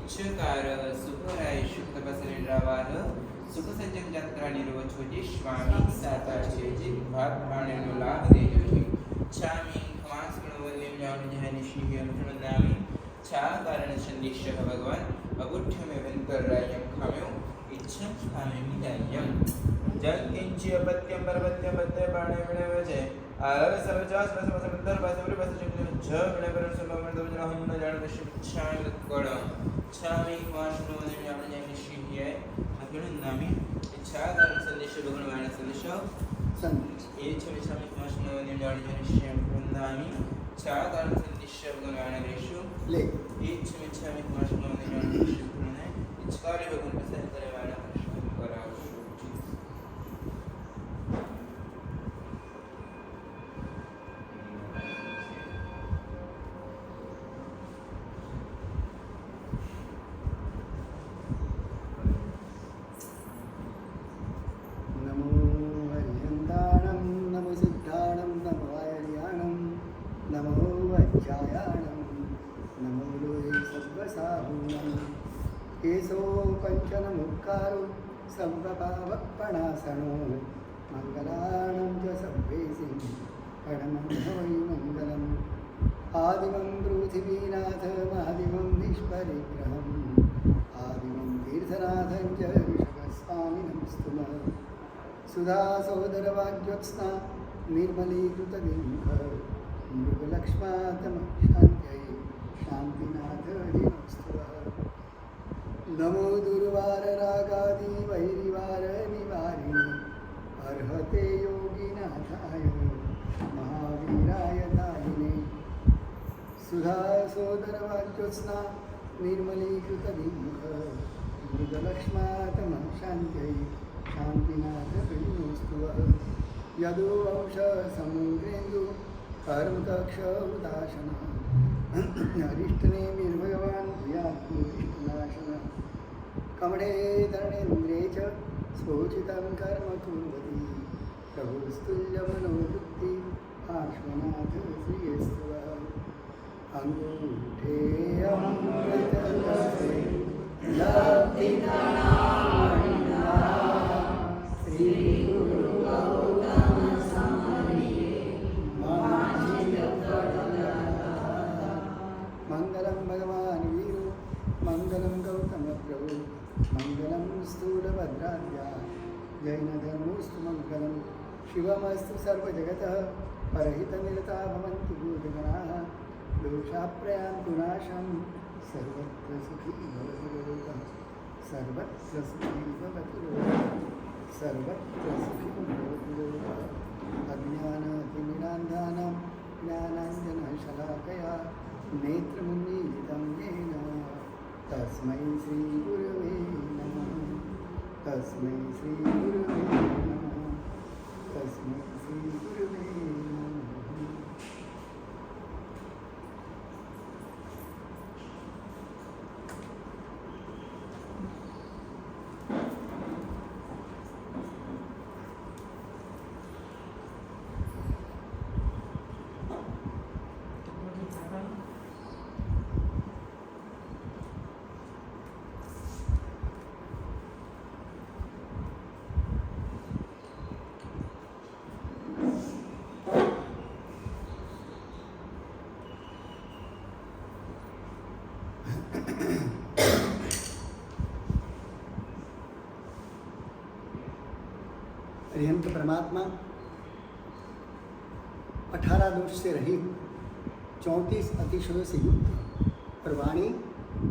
इच्छकार सुखराय सुख तपसरेन्द्रावाह सुख सज्जन जातकरा निर्वचोजी स्वामी साताचेजी भाग पाणेनो लाभ देजोजी छामी खमास गुणवल्यम ज्ञान जहनि श्री अनुसंधामी छा कारण संदेशः भगवान अगुठ्यमे वेंकटरायम खाम्यो इच्छा खामे मिदायम जल किंची अपत्यम परपत्यम पत्ते पाणे विणे वजे आलव सर्वजास बस बस मंदर बस बस बस ज विणे पर सुमन दो जन हम न जान शिक्षा लकड़ छामी वासनो ने ज्ञान जहनि श्री है अनुसंधामी इच्छा कारण संदेश भगवान संदेश संदेश ये छवि छामी वासनो ने ज्ञान जहनि श्री अनुसंधामी छा कारण संदेश भगवान देशो ले ये छवि वासनो ने ज्ञान जहनि श्री अनुसंधामी इच्छा भगवान से करे वाला कराओ केशो कंचन मुक्कारो सर्वभावपणासनो मंगलानं च सर्वेसि परमं मंगलम् आदिवं पृथिवीनाथ महादिवं विश्वरिग्रहम् आदिवं तीर्थनाथं च ऋषभस्वामिनं स्तुमः सुधा सोदरवाग्योत्स्ना निर्मलीकृतबिम्ब मृगलक्ष्मातमशान्त्यै शान्तिनाथ हरिनस्तुवः नमो दुर्वार रागादि वैरिवार निवारिणे अर्हते योगिनाथाय महावीराय दायिने सुधा सोदरवाक्योत्स्ना निर्मलीकृतबिम्ब मृगलक्ष्मातम शान्त्यै शान्तिनाथ हरिनोस्तुवः यदुवंश समुद्रेन्दु कर्मकक्ष उदासनः अरिष्टने निर्भगवान् भूयात्मविष्टनाशनः कमणे धरणेन्द्रे च स्वोचितं कर्म कुर्वति प्रभुस्तुल्यमनोवृत्ति पार्श्वनाथ श्रियस्तवः अङ्गूठे अमृतकलशे लब्धिदानामणिना श्रीगुरु गौतम समर्ये मंगलम भगवान वीरो मंगलम गौतम प्रभु मंगलम स्थूलभद्राद्या जैन धर्मोस्तु मंगलम शिवमस्तु सर्वजगतः परहितनिरता भवन्तु भूतगणाः दोषाप्रयान्तु नाशं सर्वत्र सुखी भवतु लोकः सर्वत्र सुखी भवतु लोकः सर्वत्र सुखी भवतु लोकः अज्ञानातिमिरान्धानां ज्ञानाञ्जनशलाकया नेत्रमुन्मीलितं येन तस्मै श्रीगुरवे नमः तस्मै श्रीगुरवे नमः तस्मै श्रीगुरवे नमः। अरिहंत परमात्मा 18 दोष से रहित 34 अतिशयों से युक्त और वाणी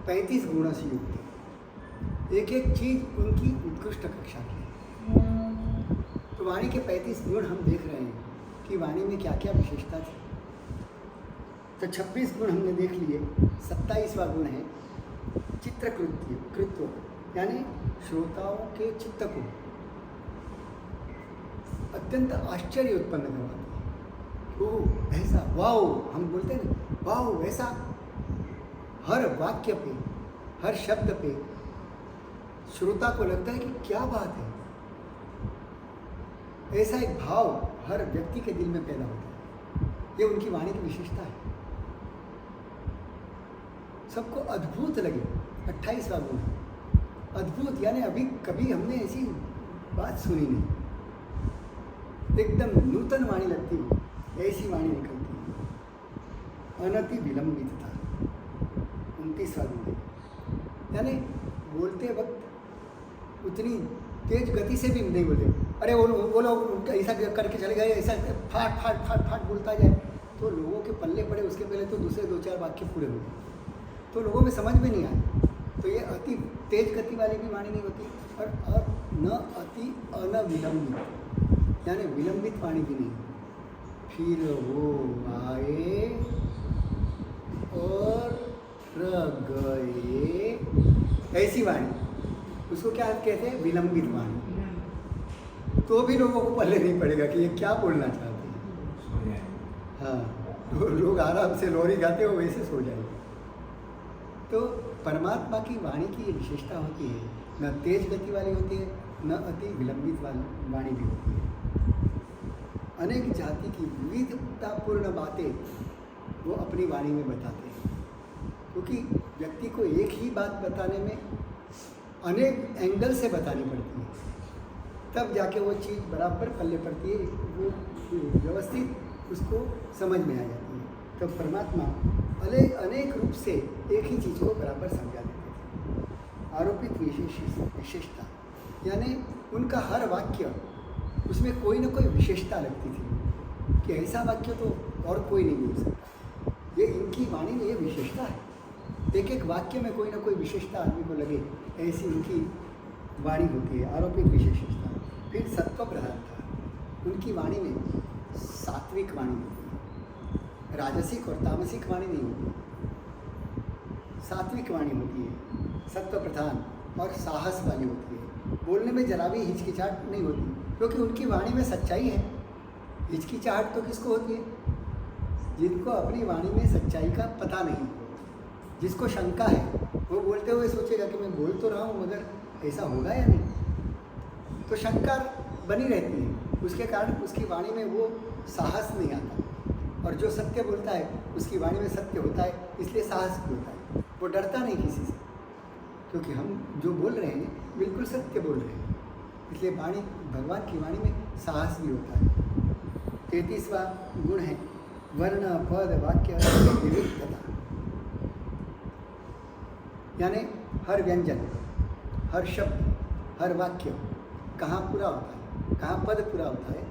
35 गुणों से युक्त। एक एक चीज उनकी उत्कृष्ट कक्षा की। तो वाणी के 35 गुण हम देख रहे हैं कि वाणी में क्या क्या विशेषता थी। तो 26 गुण हमने देख लिए। 27वां गुण है चित्रकृत्व, यानी श्रोताओं के चित्त को अत्यंत आश्चर्य उत्पन्न करवाती है। ओह ऐसा, वाओ, हम बोलते हैं ना, वाओ ऐसा। हर वाक्य पे, हर शब्द पे श्रोता को लगता है कि क्या बात है। ऐसा एक भाव हर व्यक्ति के दिल में पैदा होता है। ये उनकी वाणी की विशेषता है। सबको अद्भुत लगे 28वां गुण है अद्भुत, यानी अभी कभी हमने ऐसी बात सुनी नहीं, एकदम नूतन वाणी लगती है, ऐसी वाणी निकलती है। अनति विलंबितता 29वां गुण है, यानी बोलते वक्त उतनी तेज गति से भी नहीं बोलते, अरे वो लोग ऐसा करके चले गए, ऐसा फाट फाट फाट फाट बोलता जाए तो लोगों के पल्ले पड़े, उसके पहले तो दूसरे 2-4 वाक्य पूरे हो गए तो लोगों में समझ में नहीं आए। तो ये अति तेज गति वाली भी वाणी नहीं होती, और न अति अनविलंबित, यानी विलंबित वाणी भी नहीं। फिर वो आए और गए, ऐसी वाणी, उसको क्या कहते हैं? विलंबित वाणी। तो भी लोगों को पल्ले नहीं पड़ेगा कि ये क्या बोलना चाहते हैं। हाँ, तो लोग आराम से लोरी गाते हो वैसे सो जाएंगे। तो परमात्मा की वाणी की ये विशेषता होती है, न तेज गति वाली होती है, न अति विलंबित वाणी भी होती है। अनेक जाति की विविधतापूर्ण बातें वो अपनी वाणी में बताते हैं, क्योंकि व्यक्ति को एक ही बात बताने में अनेक एंगल से बतानी पड़ती है, तब जाके वो चीज़ बराबर पल्ले पड़ती है, वो व्यवस्थित उसको समझ में आ जाती है। तो परमात्मा अनेक रूप से एक ही चीज़ को बराबर समझा देते थे। आरोपित विशेषता, यानी उनका हर वाक्य उसमें कोई ना कोई विशेषता लगती थी कि ऐसा वाक्य तो और कोई नहीं बोल सकता। ये इनकी वाणी में ये विशेषता है, एक एक वाक्य में कोई ना कोई विशेषता आदमी को लगे, ऐसी उनकी वाणी होती है, आरोपित विशेषता। फिर सत्व प्रधानता, उनकी वाणी में सात्विक वाणी होती है, राजसिक और तामसिक वाणी नहीं होती, सात्विक वाणी होती है, सत्व प्रधान और साहस वाली होती है। बोलने में जरा भी हिचकिचाहट नहीं होती, क्योंकि उनकी वाणी में सच्चाई है। हिचकिचाहट तो किसको होती है? जिनको अपनी वाणी में सच्चाई का पता नहीं, जिसको शंका है, वो बोलते हुए सोचेगा कि मैं बोल तो रहा हूँ मगर ऐसा होगा या नहीं, तो शंका बनी रहती है, उसके कारण उसकी वाणी में वो साहस नहीं आता। और जो सत्य बोलता है उसकी वाणी में सत्य होता है, इसलिए साहस भी होता है, वो डरता नहीं किसी से, क्योंकि हम जो बोल रहे हैं बिल्कुल सत्य बोल रहे हैं, इसलिए वाणी, भगवान की वाणी में साहस भी होता है। 33वां गुण है वर्ण पद वाक्य विविधता, यानी हर व्यंजन, हर शब्द, हर वाक्य कहाँ पूरा होता है, कहाँ पद पूरा होता है,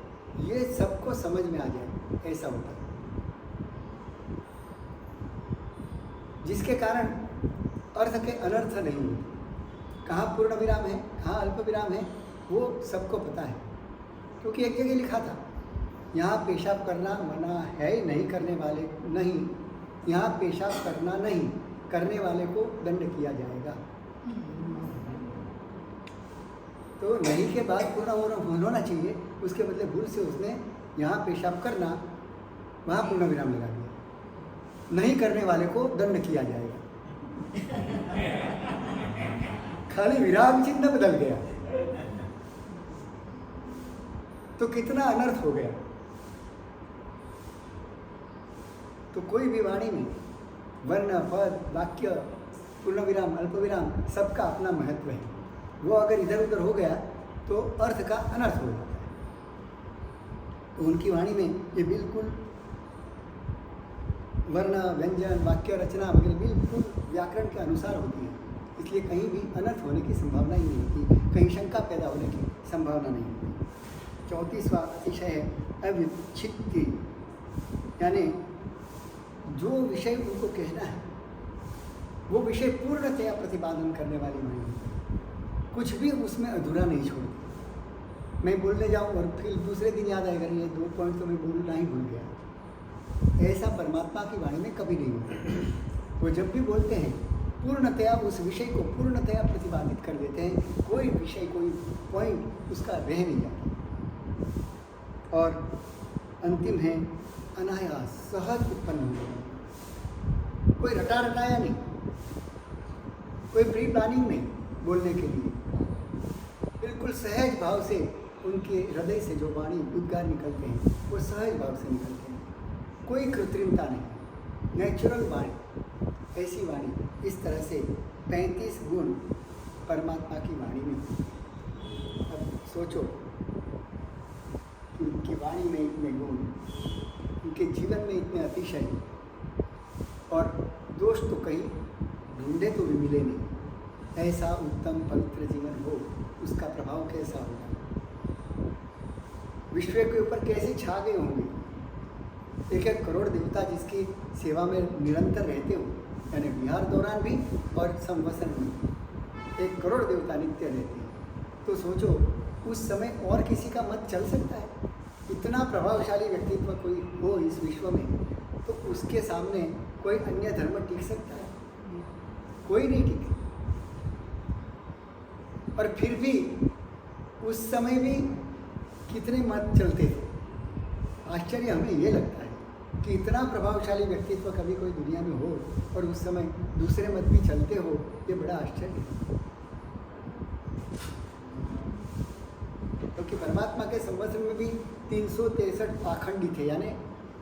ये सबको समझ में आ जाए, ऐसा होता है, जिसके कारण अर्थ के अनर्थ नहीं होते। कहाँ पूर्ण विराम है, कहाँ अल्प विराम है, वो सबको पता है, क्योंकि एक जगह लिखा था, यहाँ पेशाब करना मना है, नहीं करने वाले नहीं, यहाँ पेशाब करना नहीं, करने वाले को दंड किया जाएगा। तो नहीं के बाद पूरा होना चाहिए, उसके बदले भूल से उसने यहाँ पेशाब करना, वहाँ पूर्ण विराम लगा दिया, नहीं करने वाले को दंड किया जाएगा। खाली विराम चिन्ह बदल गया, तो कितना अनर्थ हो गया। तो कोई भी वाणी में वर्ण पद वाक्य पूर्ण विराम अल्प विराम सबका अपना महत्व है, वो अगर इधर उधर हो गया तो अर्थ का अनर्थ हो जाता है। तो उनकी वाणी में ये बिल्कुल वर्ण व्यंजन वाक्य रचना वगैरह बिल्कुल व्याकरण के अनुसार होती है, इसलिए कहीं भी अनर्थ होने की संभावना ही नहीं होती, कहीं शंका पैदा होने की संभावना नहीं होती। 34वां अतिशय है अविच्छित्ति, यानी जो विषय उनको कहना है वो विषय पूर्णतया प्रतिपादन करने वाली वाणी है, कुछ भी उसमें अधूरा नहीं छोड़ती। मैं बोलने जाऊँ और फिर दूसरे दिन याद आएगा ये 2 पॉइंट तो मैं बोलना ही भूल गया, ऐसा परमात्मा की वाणी में कभी नहीं होता। वो जब भी बोलते हैं पूर्णतया उस विषय को पूर्णतया प्रतिपादित कर देते हैं, कोई विषय कोई पॉइंट उसका रह नहीं जाता। और अंतिम है अनायास, सहज उत्पन्न हो, कोई रटा रटाया नहीं, कोई प्री प्लानिंग नहीं, बोलने के लिए बिल्कुल सहज भाव से उनके हृदय से जो वाणी उद्गार निकलते हैं वो सहज भाव से निकलते हैं, कोई कृत्रिमता नहीं, नेचुरल वाणी, ऐसी वाणी इस तरह से 35 गुण परमात्मा की वाणी में। अब सोचो कि उनकी वाणी में इतने गुण, उनके जीवन में इतने अतिशय, और दोष तो कहीं ढूंढे तो भी मिले नहीं। ऐसा उत्तम पवित्र जीवन हो, उसका प्रभाव कैसा होगा, विश्व के ऊपर कैसे छा गए होंगे। 1-1 करोड़ देवता जिसकी सेवा में निरंतर रहते हो, यानी विहार दौरान भी और संवसन में 1 करोड़ देवता नित्य रहते हैं। तो सोचो उस समय और किसी का मत चल सकता है? इतना प्रभावशाली व्यक्तित्व कोई हो इस विश्व में, तो उसके सामने कोई अन्य धर्म टिक सकता है? कोई नहीं टिके। और फिर भी उस समय भी कितने मत चलते थे। आश्चर्य हमें ये लगता है कि इतना प्रभावशाली व्यक्तित्व कभी कोई दुनिया में हो और उस समय दूसरे मत भी चलते हो, ये बड़ा आश्चर्य है। क्योंकि परमात्मा के संवत्सर में भी 363 पाखंडी थे, यानी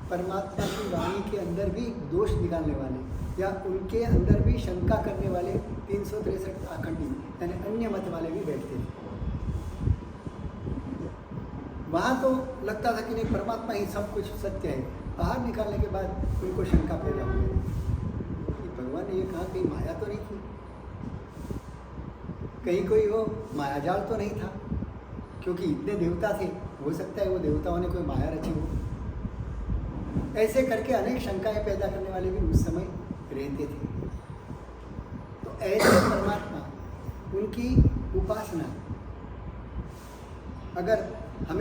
परमात्मा की वाणी के अंदर भी दोष निकालने वाले या उनके अंदर भी शंका करने वाले 363 पाखंडी, यानी अन्य मत वाले भी बैठते थे। वहाँ तो लगता था कि नहीं, परमात्मा ही सब कुछ सत्य है। बाहर निकालने के बाद उनको शंका पैदा हो गई कि भगवान ने ये कहा कहीं माया तो नहीं थी, कहीं कोई वो मायाजाल तो नहीं था, क्योंकि इतने देवता थे, हो सकता है वो देवताओं ने कोई माया रची हो। ऐसे करके अनेक शंकाएं पैदा करने वाले भी उस समय रहते थे। तो ऐसे परमात्मा, उनकी उपासना अगर हम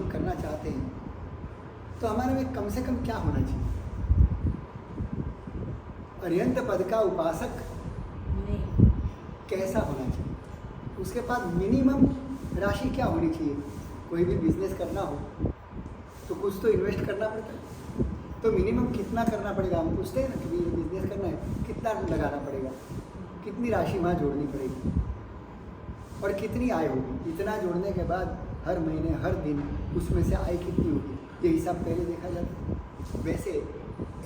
करना चाहते हैं तो हमारे में कम से कम क्या होना चाहिए? अर्यंत पद का उपासक कैसा होना चाहिए? उसके पास मिनिमम राशि क्या होनी चाहिए? कोई भी बिजनेस करना हो तो कुछ तो इन्वेस्ट करना पड़ता है, तो मिनिमम कितना करना पड़ेगा? हम पूछते हैं ना कि ये बिजनेस करना है, कितना लगाना पड़ेगा, कितनी राशि वहाँ जोड़नी पड़ेगी और कितनी आय होगी। इतना जोड़ने के बाद हर महीने हर दिन उसमें से आय कितनी होगी, ये हिसाब पहले देखा जाता है। वैसे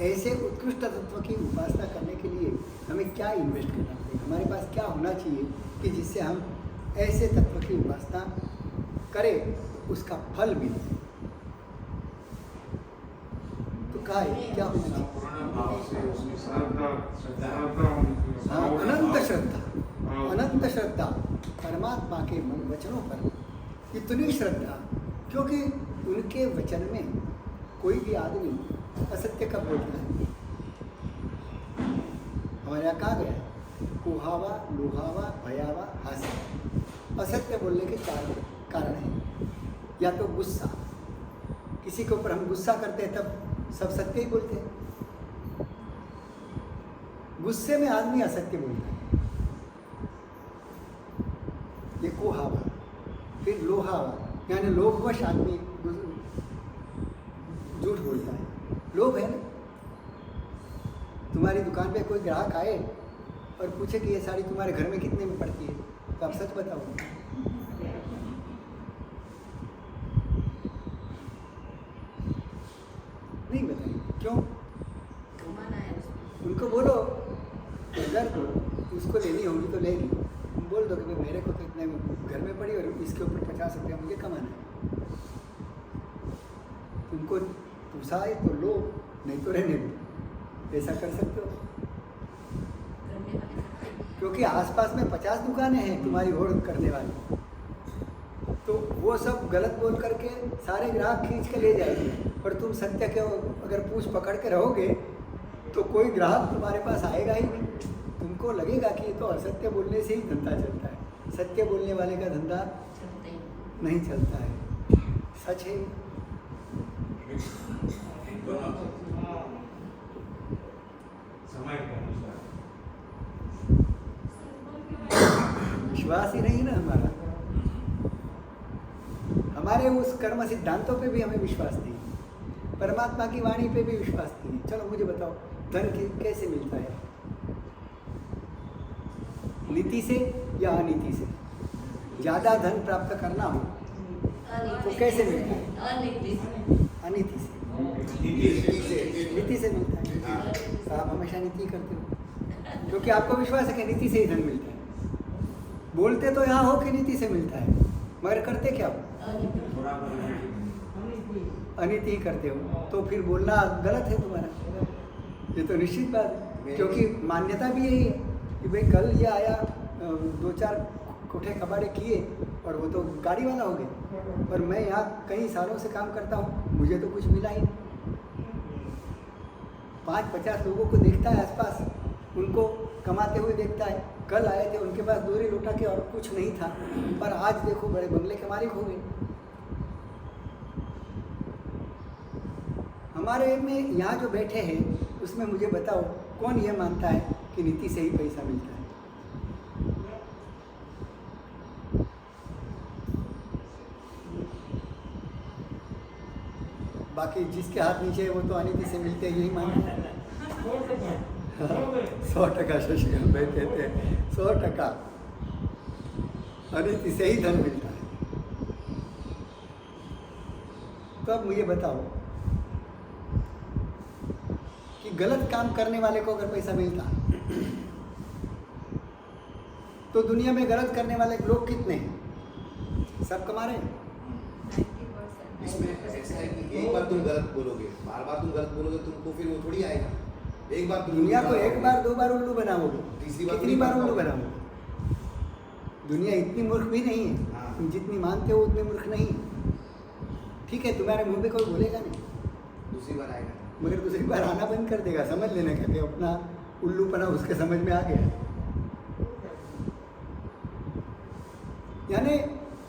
ऐसे उत्कृष्ट तत्व की उपासना करने के लिए हमें क्या इन्वेस्ट करना पड़ेगा? हमारे पास क्या होना चाहिए कि जिससे हम ऐसे तत्व की उपासना करें तो उसका फल मिले? तो क्या होना चाहिए? हाँ, अनंत श्रद्धा, परमात्मा के मन वचनों पर इतनी श्रद्धा, क्योंकि उनके वचन में कोई भी आदमी असत्य कब बोलता है? हमारे यहाँ कहा गया है, कुहावा, लुहावा, भयावा, हास्य। असत्य बोलने के 4 कारण हैं। या तो गुस्सा, किसी के ऊपर हम गुस्सा करते हैं तब सब सत्य ही बोलते हैं। गुस्से में आदमी असत्य बोलता है, ये कुहावा। फिर लोहावा, यानी लोभवश आदमी झूठ बोलता है। लोभ है ना। तुम्हारी दुकान पे कोई ग्राहक आए और पूछे कि ये साड़ी तुम्हारे घर में कितने में पड़ती है, तो आप सच बताओ। नहीं बताइए, क्यों? उनको बोलो अगर उसको लेनी होगी तो लेगी, बोल दो कि मेरे को तो इतने घर में पड़ी और इसके ऊपर 50 रुपया मुझे कमाना है। तुमको पूछाए तो लो, नहीं तो रहने दो। ऐसा कर सकते हो, क्योंकि आसपास में 50 दुकानें हैं तुम्हारी होड़ करने वाली, तो वो सब गलत बोल करके सारे ग्राहक खींच के ले जाएंगे। और तुम सत्य के अगर पूछ पकड़ के रहोगे तो कोई ग्राहक तुम्हारे पास आएगा ही नहीं। तुमको लगेगा कि ये तो असत्य बोलने से ही धंधा चलता है, सत्य बोलने वाले का धंधा नहीं चलता है। सच है। विश्वास ही नहीं ना हमारा, हमारे उस कर्म सिद्धांतों पे भी हमें विश्वास नहीं, परमात्मा की वाणी पे भी विश्वास नहीं। चलो मुझे बताओ, धन कैसे मिलता है? नीति से या अनीति से? ज़्यादा धन प्राप्त करना हो तो कैसे मिलता है? अनीति से। नीति से मिलता है। तो आप हमेशा नीति करते हो। क्योंकि आपको विश्वास है कि नीति से ही धन मिलता है। बोलते तो यहाँ हो कि नीति से मिलता है, मगर करते क्या हो? अनीति ही करते हो, तो फिर बोलना गलत है तुम्हारा। ये तो निश्चित बात है, क्योंकि मान्यता भी यही है कि भाई कल ये आया, 2-4 कोठे कबाड़े किए और वो तो गाड़ी वाला हो गया, पर मैं यहाँ कई सालों से काम करता हूँ, मुझे तो कुछ मिला ही नहीं। 5-50 लोगों को देखता है आसपास, उनको कमाते हुए देखता है। कल आए थे, उनके पास 2 लोटा के और कुछ नहीं था, पर आज देखो बड़े बंगले के मालिक हो गए। हमारे में यहाँ जो बैठे हैं उसमें मुझे बताओ कौन ये मानता है कि नीति से ही पैसा मिलता है? बाकी जिसके हाथ नीचे है वो तो अनीति से मिलते हैं, यही मानते हैं। 100% शशिकांत भाई कहते हैं 100% अनीति से ही धन मिलता है। तो अब मुझे बताओ कि गलत काम करने वाले को अगर पैसा मिलता तो दुनिया में गलत करने वाले लोग कितने हैं? सब कमा रहे हैं। इसमें ऐसा है कि एक बार तुम गलत बोलोगे, बार बार तुम गलत बोलोगे, तुमको फिर वो थोड़ी आएगा। एक बार दुनिया को 1 बार 2 बार उल्लू बनाओगे, तीसरी बार कितनी बार उल्लू बनाओगे? दुनिया इतनी मूर्ख भी नहीं है, हाँ। तुम जितनी मानते हो उतनी मूर्ख नहीं है। ठीक है, तुम्हारे मुंह पे कोई बोलेगा नहीं, दूसरी बार आएगा। मगर दूसरी बार आना बंद कर देगा। समझ लेने का कि अपना उल्लूपना उसके समझ में आ गया। यानी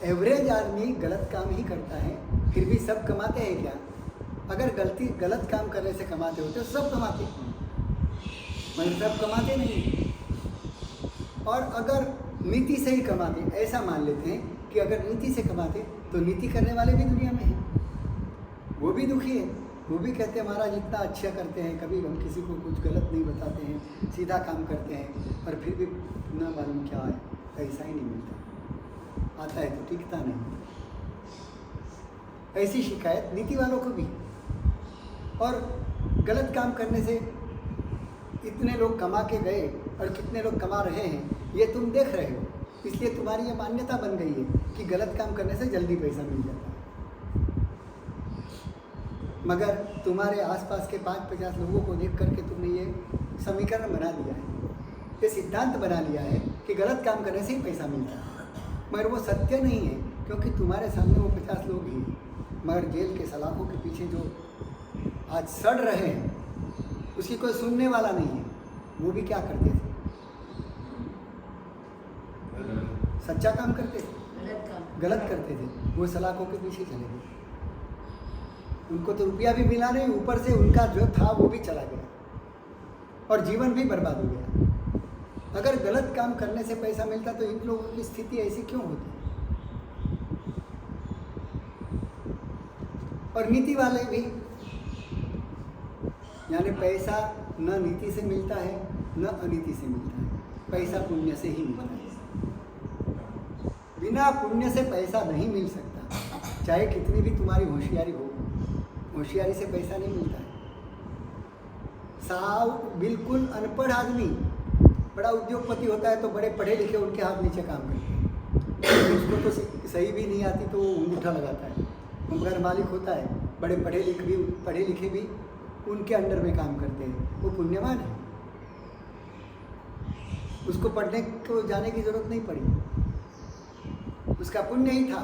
एवरेज आदमी गलत काम ही करता है, फिर भी सब कमाते हैं क्या? अगर गलत काम करने से कमाते होते तो सब कमाते, मगर सब कमाते नहीं। और अगर नीति से ही कमाते, ऐसा मान लेते हैं कि अगर नीति से कमाते तो नीति करने वाले भी दुनिया में हैं, वो भी दुखी है। वो भी कहते हैं महाराज इतना अच्छा करते हैं, कभी हम किसी को कुछ गलत नहीं बताते हैं, सीधा काम करते हैं, पर फिर भी न मालूम क्या है, पैसा ही नहीं मिलता, आता है तो टिकता नहीं। ऐसी शिकायत नीति वालों को भी। और गलत काम करने से इतने लोग कमा के गए और कितने लोग कमा रहे हैं ये तुम देख रहे हो, इसलिए तुम्हारी ये मान्यता बन गई है कि गलत काम करने से जल्दी पैसा मिल जाता है। मगर तुम्हारे आसपास के 5-50 लोगों को देख करके तुमने ये समीकरण बना दिया है, ये सिद्धांत बना लिया है कि गलत काम करने से ही पैसा मिलता है। मगर वो सत्य नहीं है, क्योंकि तुम्हारे सामने वो 50 लोग ही हैं, मगर जेल के सलाखों के पीछे जो आज सड़ रहे हैं उसकी कोई सुनने वाला नहीं है। वो भी क्या करते थे? सच्चा काम करते थे, गलत करते थे, वो सलाखों के पीछे चले गए। उनको तो रुपया भी मिला नहीं, ऊपर से उनका जो था वो भी चला गया और जीवन भी बर्बाद हो गया। अगर गलत काम करने से पैसा मिलता तो इन लोगों की स्थिति ऐसी क्यों होती? और नीति वाले भी, यानी पैसा न नीति से मिलता है न अनीति से मिलता है, पैसा पुण्य से ही मिलता है। बिना पुण्य से पैसा नहीं मिल सकता, चाहे कितनी भी तुम्हारी होशियारी हो, होशियारी से पैसा नहीं मिलता है। साव बिल्कुल अनपढ़ आदमी बड़ा उद्योगपति होता है तो बड़े पढ़े लिखे उनके हाथ नीचे काम करते हैं, उसको तो सही भी नहीं आती तो वो अंगूठा लगाता है। मगर मालिक होता है, बड़े पढ़े लिखे भी उनके अंडर में काम करते हैं, वो पुण्यवान है, उसको पढ़ने को जाने की जरूरत नहीं पड़ी। उसका पुण्य ही था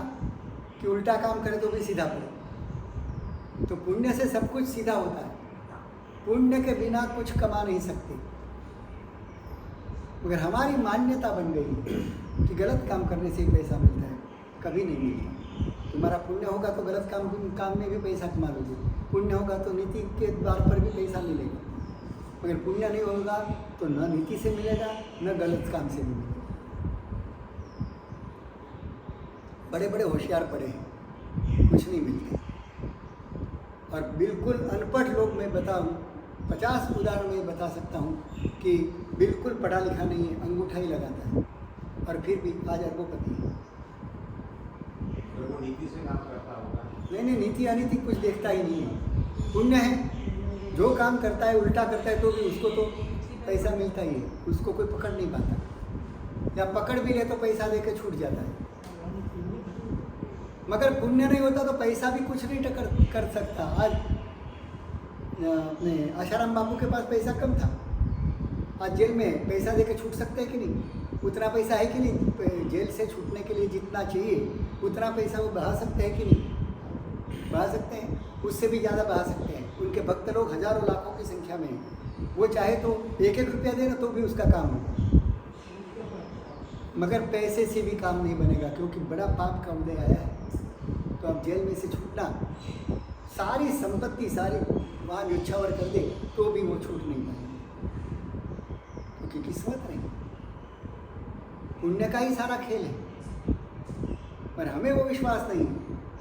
कि उल्टा काम करे तो भी सीधा पड़े। तो पुण्य से सब कुछ सीधा होता है, पुण्य के बिना कुछ कमा नहीं सकते। मगर हमारी मान्यता बन गई कि गलत काम करने से ही पैसा मिलता है, कभी नहीं मिलता। तुम्हारा पुण्य होगा तो गलत काम में भी पैसा कमा लोगे, पुण्य होगा तो नीति के द्वार पर भी पैसा मिलेगा। मगर पुण्य नहीं होगा तो न नीति से मिलेगा न गलत काम से मिलेगा। बड़े बड़े होशियार पड़े हैं, कुछ नहीं मिलते। और बिल्कुल अनपढ़ लोग मैं बताऊं, 50 उदाहरण में बता सकता हूं कि बिल्कुल पढ़ा लिखा नहीं है, अंगूठा ही लगाता है और फिर भी आज अरबोपति है। वो नीति से काम करता होगा। नहीं, नीति अनीति कुछ देखता ही नहीं है। पुण्य है, जो काम करता है उल्टा करता है तो भी उसको तो पैसा मिलता ही है, उसको कोई पकड़ नहीं पाता, या पकड़ भी ले तो पैसा देके छूट जाता है। मगर पुण्य नहीं होता तो पैसा भी कुछ नहीं कर सकता। आज अपने आशाराम बाबू के पास पैसा कम था, आज जेल में पैसा देके छूट सकते हैं कि नहीं? उतना पैसा है कि नहीं? जेल से छूटने के लिए जितना चाहिए उतना पैसा वो बढ़ा सकते हैं कि नहीं? बढ़ा सकते हैं, उससे भी ज़्यादा बढ़ा सकते हैं। उनके भक्त लोग हजारों लाखों की संख्या में हैं, वो चाहे तो 1-1 रुपया देना तो भी उसका काम होगा। मगर पैसे से भी काम नहीं बनेगा, क्योंकि बड़ा पाप का उदय आया है। तो अब जेल में से छूटना, सारी संपत्ति सारी वहाँ न्योछावर कर दे तो भी वो छूट नहीं पाएगी, क्योंकि किस्मत नहीं, पुण्य का ही सारा खेल है। पर हमें वो विश्वास नहीं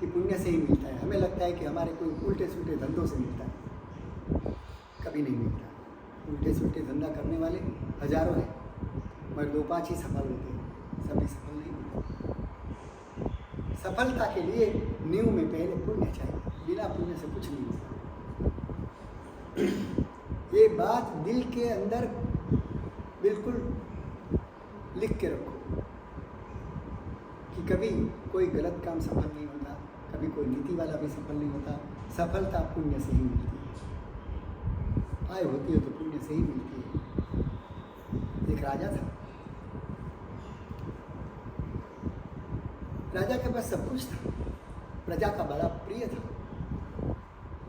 कि पुण्य से ही मिलता है। हमें लगता है कि हमारे कोई उल्टे सुल्टे धंधों से मिलता है, कभी नहीं मिलता। उल्टे सुल्टे धंधा करने वाले हजारों हैं, मगर 2-5 ही सफल होते हैं, सभी सफल नहीं होते। सफलता के लिए नींव में पहले पुण्य चाहिए, बिना पुण्य से कुछ नहीं होता। ये बात दिल के अंदर बिल्कुल लिख के रखो कि कभी कोई गलत काम सफल नहीं होता, कभी कोई नीति वाला भी सफल नहीं होता। सफलता पुण्य से ही मिलती है, आय होती है तो पुण्य से ही मिलती है। एक राजा था, राजा के पास सब कुछ था, प्रजा का बड़ा प्रिय था,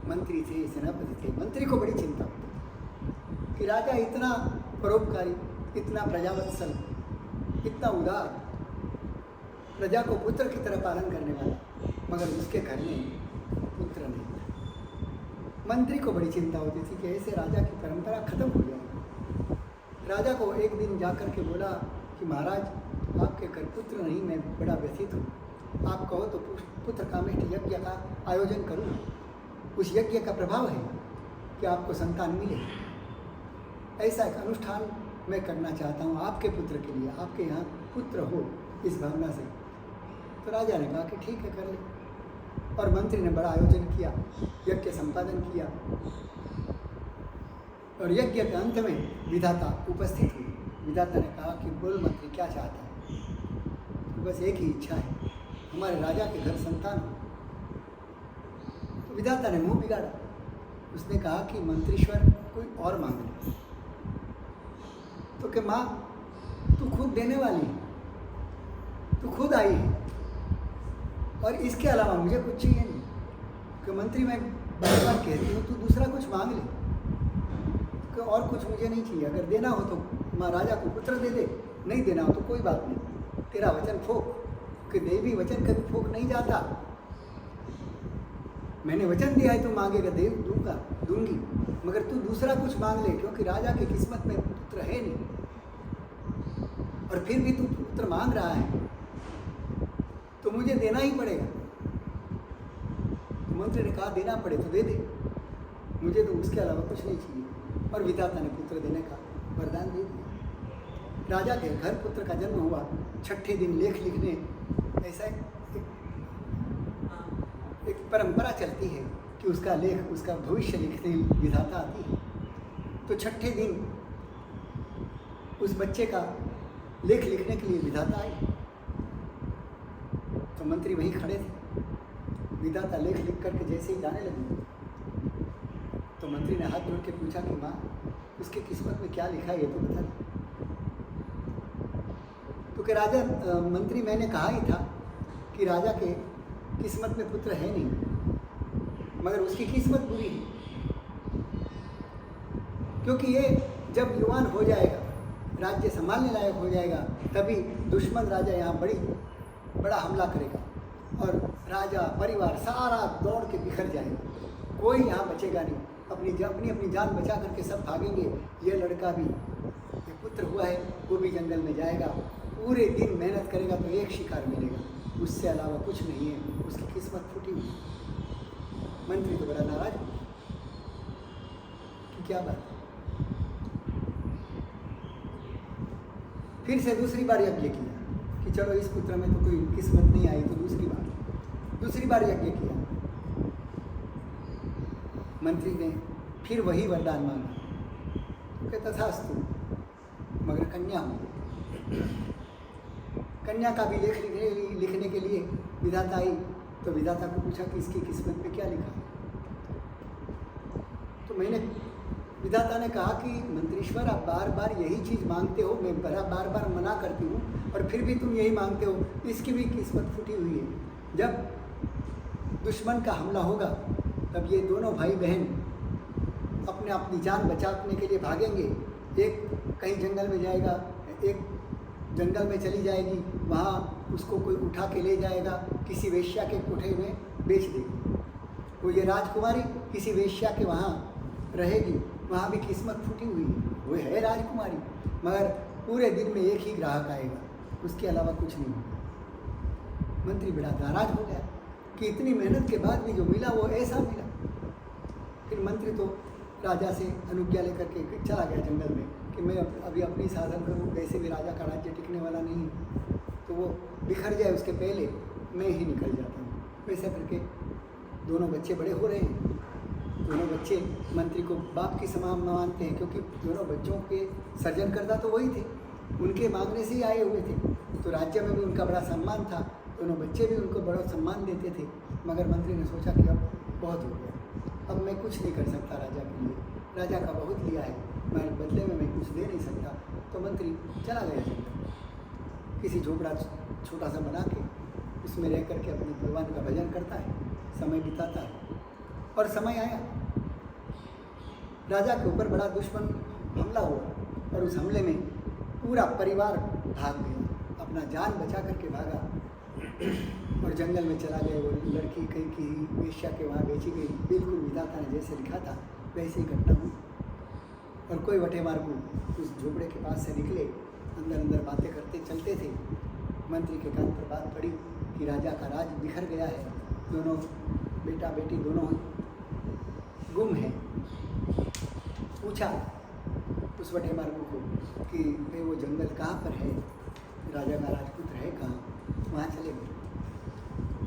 मंत्री थे, सेनापति थे। मंत्री को बड़ी चिंता होती थी कि राजा इतना परोपकारी, इतना प्रजावत्सल, इतना उदार, प्रजा को पुत्र की तरह पालन करने वाला, मगर उसके घर में पुत्र नहीं था। मंत्री को बड़ी चिंता होती थी कि ऐसे राजा की परंपरा खत्म हो जाएगी। राजा को एक दिन जाकर के बोला कि महाराज, आपके घर पुत्र नहीं, मैं बड़ा व्यथित हूँ, आप कहो तो पुत्र कामेष्टि यज्ञ का आयोजन करूँ। उस यज्ञ का प्रभाव है कि आपको संतान मिले, ऐसा एक अनुष्ठान मैं करना चाहता हूँ आपके पुत्र के लिए, आपके यहाँ पुत्र हो, इस भावना से। तो राजा ने कहा कि ठीक है, कर ले। और मंत्री ने बड़ा आयोजन किया, यज्ञ संपादन किया, और यज्ञ के अंत में विधाता उपस्थित हुई। विधाता ने कहा कि बोल मंत्री, क्या चाहता है? तो बस एक ही इच्छा है, हमारे राजा के घर संतान हो। तो विधाता ने मुंह बिगाड़ा, उसने कहा कि मंत्रीश्वर कोई और मांग ले। तो कि माँ, तू खुद देने वाली है, तू खुद आई है, और इसके अलावा मुझे कुछ चाहिए नहीं। कि मंत्री, मैं बार बार कहती हूँ तू दूसरा कुछ मांग ले, कि और कुछ मुझे नहीं चाहिए। अगर देना हो तो माँ राजा को पुत्र दे दे, नहीं देना हो तो कोई बात नहीं, तेरा वचन फोक, कि देवी वचन कभी फोक नहीं जाता। मैंने वचन दिया है, तू मांगेगा दे दूंगा, दूंगी, मगर तू दूसरा कुछ मांग ले, क्योंकि राजा की किस्मत में पुत्र है नहीं, और फिर भी तू पुत्र मांग रहा है तो मुझे देना ही पड़ेगा। तो मंत्री ने कहा देना पड़े तो दे दे, मुझे तो उसके अलावा कुछ नहीं चाहिए। और विधाता ने पुत्र देने का वरदान दे दिया। राजा के घर पुत्र का जन्म हुआ। 6ठे दिन लेख लिखने, ऐसा एक परंपरा चलती है कि उसका लेख, उसका भविष्य लिखने विधाता आती है। तो 6ठे दिन उस बच्चे का लेख लिखने के लिए विधाता आई। तो मंत्री वहीं खड़े थे। विधाता लेख लिख करके जैसे ही जाने लगे तो मंत्री ने हाथ जोड़ के पूछा कि माँ, उसकी किस्मत में क्या लिखा है ये तो बता दो। तो कि राजा, मंत्री, मैंने कहा ही था कि राजा के किस्मत में पुत्र है नहीं, मगर उसकी किस्मत बुरी है, क्योंकि ये जब युवान हो जाएगा, राज्य संभालने लायक हो जाएगा, तभी दुश्मन राजा यहाँ बड़ा हमला करेगा, और राजा परिवार सारा दौड़ के बिखर जाएगा, कोई यहाँ बचेगा नहीं। अपनी जान बचा करके सब भागेंगे। ये लड़का भी, ये पुत्र हुआ है, वो भी जंगल में जाएगा, पूरे दिन मेहनत करेगा तो एक शिकार मिलेगा, उससे अलावा कुछ नहीं है, उसकी किस्मत फूटी हुई। मंत्री तो बड़ा नाराज कि क्या बात है। फिर से दूसरी बार यज्ञ किया कि चलो इस पुत्र में तो कोई किस्मत नहीं आई, तो दूसरी बार यज्ञ किया। मंत्री ने फिर वही वरदान मांगा कि तथास्तु, मगर कन्या हूँ। कन्या का भी लेख लिखने के लिए विधाता आई, तो विधाता को पूछा कि इसकी किस्मत में क्या लिखा है। तो मैंने विधाता ने कहा कि मंत्रीश्वर, आप बार बार यही चीज़ मांगते हो, मैं बार बार मना करती हूँ और फिर भी तुम यही मांगते हो। इसकी भी किस्मत फूटी हुई है। जब दुश्मन का हमला होगा तब ये दोनों भाई बहन अपनी जान बचाने के लिए भागेंगे। एक कहीं जंगल में जाएगा, एक जंगल में चली जाएगी, वहाँ उसको कोई उठा के ले जाएगा, किसी वेश्या के कोठे में बेच देगी। वो ये राजकुमारी किसी वेश्या के वहाँ रहेगी, वहाँ भी किस्मत फूटी हुई है। वो है राजकुमारी, मगर पूरे दिन में एक ही ग्राहक आएगा, उसके अलावा कुछ नहीं होगा। मंत्री बड़ा नाराज हो गया कि इतनी मेहनत के बाद भी जो मिला वो ऐसा मिला। फिर मंत्री तो राजा से अनुज्ञा लेकर के चला गया जंगल में कि मैं अभी अपनी साधन करूँ, वैसे भी राजा का राज्य टिकने वाला नहीं है, तो वो बिखर जाए उसके पहले मैं ही निकल जाता हूँ। वैसा करके दोनों बच्चे बड़े हो रहे हैं। दोनों बच्चे मंत्री को बाप की समान मानते हैं, क्योंकि दोनों बच्चों के सर्जन करता तो वही थे, उनके मांगने से ही आए हुए थे। तो राज्य में भी उनका बड़ा सम्मान था, दोनों बच्चे भी उनको बड़ा सम्मान देते थे। मगर मंत्री ने सोचा कि अब बहुत हो गया, अब मैं कुछ नहीं कर सकता राजा के लिए, राजा का बहुत लिया है, मैं बदले में मैं कुछ दे नहीं सकता। तो मंत्री चला गया जंगल, किसी झोपड़ा छोटा सा बना के उसमें रह करके अपने भगवान का भजन करता है, समय बिताता है। और समय आया, राजा के ऊपर बड़ा दुश्मन हमला हुआ और उस हमले में पूरा परिवार भाग गया, अपना जान बचा करके भागा और जंगल में चला गया। वो लड़की कहीं की वेश्या के वहाँ बेची गई। बिल्कुल विधाता ने जैसे लिखा था वैसे ही घटना हुई। और कोई वटे मार्गू उस झोपड़े के पास से निकले, अंदर अंदर बातें करते चलते थे। मंत्री के कान पर बात पड़ी कि राजा का राज बिखर गया है, दोनों बेटा बेटी दोनों गुम हैं। पूछा उस वटे मार्गू को कि भाई वो जंगल कहाँ पर है, राजा का राजपुत्र है कहाँ। वहाँ चले गए।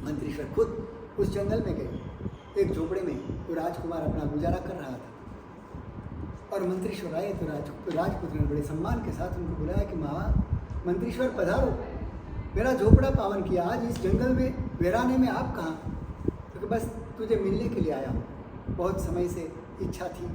मंत्रीश्वर खुद उस जंगल में गए। एक झोपड़े में वो राजकुमार अपना गुजारा कर रहा था और मंत्रीश्वर आए तो राजपुत्र ने बड़े सम्मान के साथ उनको बुलाया कि मंत्रीश्वर पधारो, मेरा झोपड़ा पावन किया। आज इस जंगल में वीराने में आप कहाँ? तो बस तुझे मिलने के लिए आया हूँ, बहुत समय से इच्छा थी।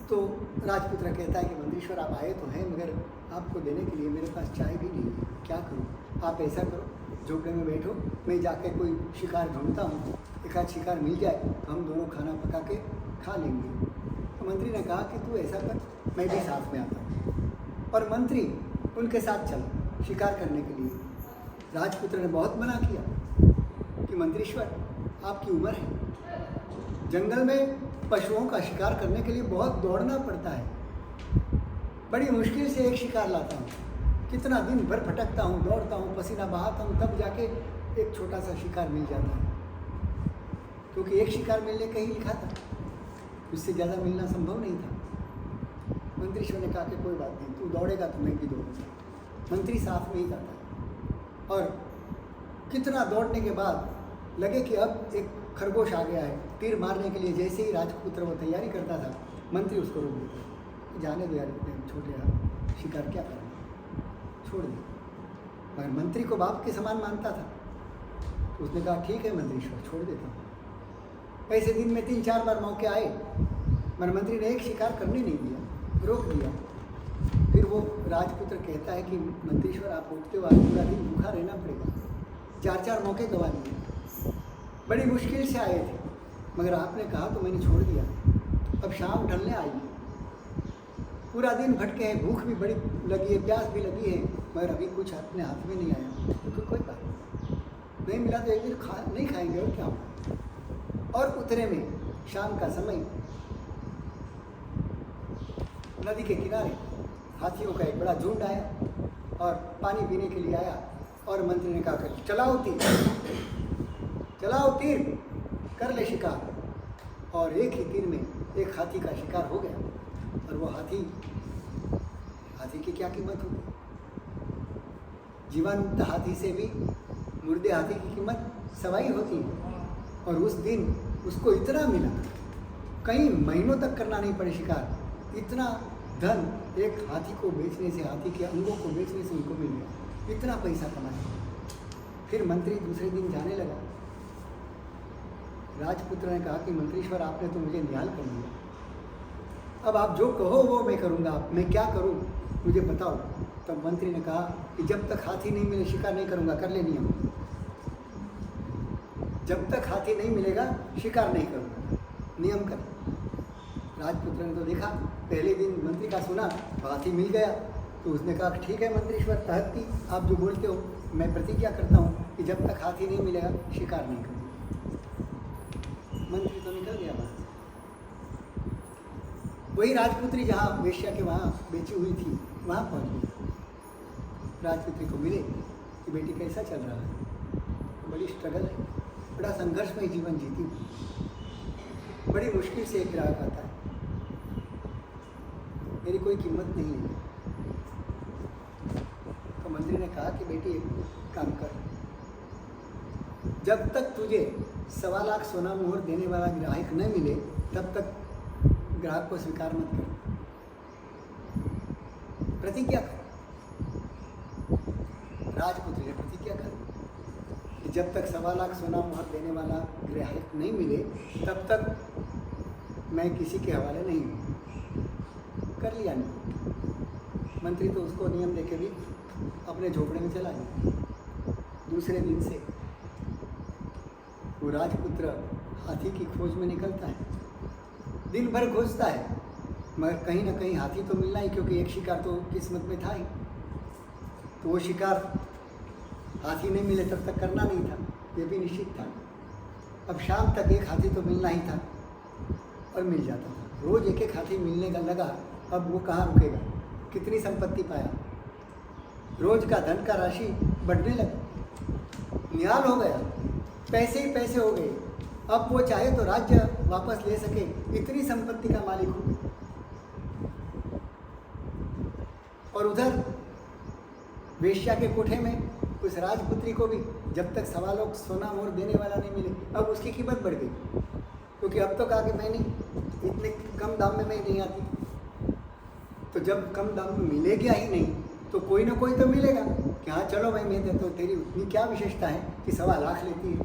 तो राजपुत्र कहता है कि मंत्रीश्वर आप आए तो हैं, मगर आपको देने के लिए मेरे पास चाय भी नहीं है, क्या करूं? आप ऐसा करो, झोपड़े में बैठो, मैं जाके कोई शिकार ढूंढता हूँ, एक आध शिकार मिल जाए तो हम दोनों खाना पका के खा लेंगे। तो मंत्री ने कहा कि तू ऐसा कर, मैं भी साथ में आता हूँ। और मंत्री उनके साथ चल शिकार करने के लिए। राजपुत्र ने बहुत मना किया कि मंत्रीश्वर आपकी उम्र है, जंगल में पशुओं का शिकार करने के लिए बहुत दौड़ना पड़ता है, बड़ी मुश्किल से एक शिकार लाता हूँ, कितना दिन भर भटकता हूँ, दौड़ता हूँ, पसीना बहाता हूँ, तब जाके एक छोटा सा शिकार मिल जाता है। क्योंकि एक शिकार मिलने का ही लिखा था, उससे ज़्यादा मिलना संभव नहीं था। मंत्रीश्वर ने कहा कि कोई बात नहीं, तू दौड़ेगा तो मैं भी दौड़ूंगा। मंत्री साथ में ही जाता है और कितना दौड़ने के बाद लगे कि अब एक खरगोश आ गया है, तीर मारने के लिए जैसे ही राजपुत्र वो तैयारी करता था, मंत्री उसको रोक देते, जाने दो यार, इतने छोटे यार शिकार क्या करें, छोड़ दे। मगर मंत्री को बाप के समान मानता था, तो उसने कहा ठीक है मंत्रीश्वर, छोड़ देता हूँ। ऐसे दिन में 3-4 बार मौके आए, मगर मंत्री ने एक शिकार करने नहीं दिया, रोक दिया। फिर वो राजपुत्र कहता है कि मंत्रीश्वर आप उठते हो, आज पूरा दिन भूखा रहना पड़ेगा, 4-4 मौके गवा दिए, बड़ी मुश्किल से आए थे, मगर आपने कहा तो मैंने छोड़ दिया। अब शाम ढलने आई, पूरा दिन भटके हैं, भूख भी बड़ी लगी है, प्यास भी लगी है, मगर अभी कुछ अपने हाथ में नहीं आया। तो कोई बात नहीं मिला तो एक दिन नहीं खाएंगे और क्या होगा। और उतरे में शाम का समय, नदी के किनारे हाथियों का एक बड़ा झुंड आया और पानी पीने के लिए आया। और मंत्री ने कहा कर चलाओ तीर, चलाओ तीर, कर ले शिकार। और एक ही तीर में एक हाथी का शिकार हो गया। और वो हाथी की क्या कीमत होगी? जीवंत हाथी से भी मुर्दे हाथी की कीमत सवाई होती है। और उस दिन उसको इतना मिला, कई महीनों तक करना नहीं पड़े शिकार। इतना धन एक हाथी को बेचने से, हाथी के अंगों को बेचने से उनको मिल गया, इतना पैसा कमाया। फिर मंत्री दूसरे दिन जाने लगा। राजपुत्र ने कहा कि मंत्रीश्वर आपने तो मुझे निहाल कर दिया, अब आप जो कहो वो मैं करूँगा, मैं क्या करूँ मुझे बताओ। तब मंत्री ने कहा कि जब तक हाथी नहीं मिले शिकार नहीं करूँगा, कर ले नियम। जब तक हाथी नहीं मिलेगा शिकार नहीं करूँगा, नियम कर। राजपुत्र ने तो देखा, पहले दिन मंत्री का सुना, हाथी मिल गया तो उसने कहा ठीक है मंत्रीश्वर, तहत की आप जो बोलते हो मैं प्रतिज्ञा करता हूँ कि जब तक हाथी नहीं मिलेगा शिकार नहीं करूँगा। मंत्री तो निकल गया वहाँ से। वही राजपुत्री जहाँ वेश्या के वहाँ बेची हुई थी वहाँ पहुँच गई। राजपुत्री को मिले कि बेटी कैसा चल रहा है, बड़ी स्ट्रगल है, बड़ा संघर्षमय जीवन जीती हूँ, बड़ी मुश्किल से एक ग्राहक आता है, मेरी कोई कीमत नहीं है। तो मंत्री ने कहा कि बेटी एक काम कर, जब तक तुझे 1.25 लाख सोना मोहर देने वाला ग्राहक न मिले तब तक ग्राहक को स्वीकार मत कर, प्रतिज्ञा कर। राजपुत्री ने प्रतिज्ञा कर कि जब तक 1.25 लाख सोना मोहर देने वाला ग्राहक नहीं मिले तब तक मैं किसी के हवाले नहीं हूँ। कर लिया नहीं। मंत्री तो उसको नियम देके भी अपने झोपड़े में चला गया। दूसरे दिन से वो राजपुत्र हाथी की खोज में निकलता है, दिन भर खोजता है, मगर कहीं ना कहीं हाथी तो मिलना ही, क्योंकि एक शिकार तो किस्मत में था ही। तो वो शिकार हाथी नहीं मिले तब तक करना नहीं था, ये भी निश्चित था। अब शाम तक एक हाथी तो मिलना ही था और मिल जाता था। रोज एक एक हाथी मिलने का लगा। अब वो कहाँ रुकेगा, कितनी संपत्ति पाया, रोज का धन का राशि बढ़ने लगा, निहाल हो गया, पैसे ही पैसे हो गए। अब वो चाहे तो राज्य वापस ले सके, इतनी संपत्ति का मालिक हो गया। और उधर वेश्या के कोठे में उस राजपुत्री को भी जब तक 1.25 लाख सोना मोहर देने वाला नहीं मिले, अब उसकी कीमत बढ़ गई, क्योंकि अब तो कहा कि मैं नहीं, इतने कम दाम में मैं नहीं आती। तो जब कम दाम में मिलेगा ही नहीं तो कोई ना कोई तो मिलेगा कि हाँ चलो भाई मैं देता हूँ, तेरी उतनी क्या विशेषता है कि 1.25 लाख लेती है।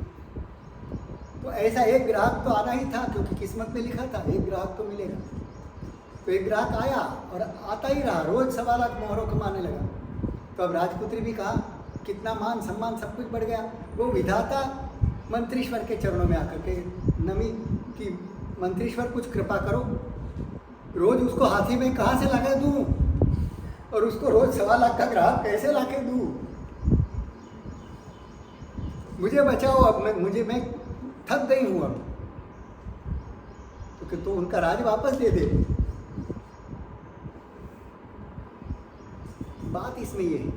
तो ऐसा एक ग्राहक तो आना ही था, क्योंकि किस्मत में लिखा था एक ग्राहक तो मिलेगा। तो एक ग्राहक आया और आता ही रहा, रोज 1.25 लाख मोहरों कमाने लगा। तो अब राजपुत्री भी कहा, कितना मान सम्मान सब कुछ बढ़ गया। वो विधाता मंत्रीश्वर के चरणों में आकर के नमी कि मंत्रीश्वर कुछ कृपा करो, रोज उसको हाथी में कहाँ से लगा दूँ, और उसको रोज 1.25 लाख का ग्राहक कैसे लाके दूँ, मुझे बचाओ। अब मैं थक गई हूँ अब, तो उनका राज वापस दे दे। बात इसमें ये है